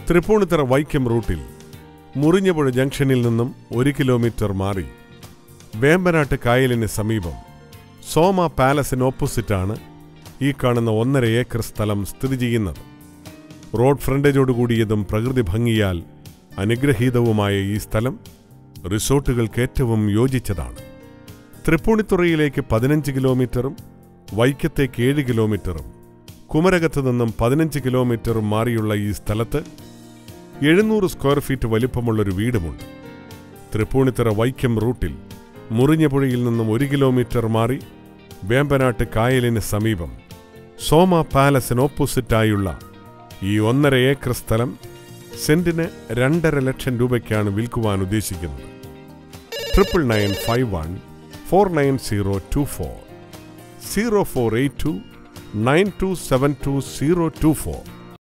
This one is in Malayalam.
തൃപ്പൂണിത്തുറ വൈക്കം റൂട്ടിൽ മുറിഞ്ഞപുഴ ജംഗ്ഷനിൽ നിന്നും 1 കിലോമീറ്റർ മാറി വേമ്പനാട്ട് കായലിന് സമീപം സോമ പാലസിന് ഓപ്പോസിറ്റാണ് ഈ കാണുന്ന 1.5 ഏക്കർ സ്ഥലം സ്ഥിതി ചെയ്യുന്നത്. റോഡ് ഫ്രണ്ടേജോടുകൂടിയതും പ്രകൃതി ഭംഗിയാൽ അനുഗ്രഹീതവുമായ ഈ സ്ഥലം റിസോർട്ടുകൾക്ക് ഏറ്റവും യോജിച്ചതാണ്. തൃപ്പൂണിത്തുറയിലേക്ക് 15 കിലോമീറ്ററും വൈക്കത്തേക്ക് 7 കിലോമീറ്ററും കുമരകത്ത് നിന്നും 15 കിലോമീറ്ററും മാറിയുള്ള ഈ സ്ഥലത്ത് 700 സ്ക്വയർ ഫീറ്റ് വലിപ്പമുള്ളൊരു വീടുമുണ്ട്. തൃപ്പൂണിത്തുറ വൈക്കം റൂട്ടിൽ മുറിഞ്ഞപുഴയിൽ നിന്നും 1 കിലോമീറ്റർ മാറി വേമ്പനാട്ട് കായലിന് സമീപം സോമ പാലസിന് ഓപ്പോസിറ്റായുള്ള ഈ 1.5 ഏക്കർ സ്ഥലം സെന്റിന് 2.5 ലക്ഷം രൂപയ്ക്കാണ് വിൽക്കുവാൻ ഉദ്ദേശിക്കുന്നത്. 9951490024 048292722024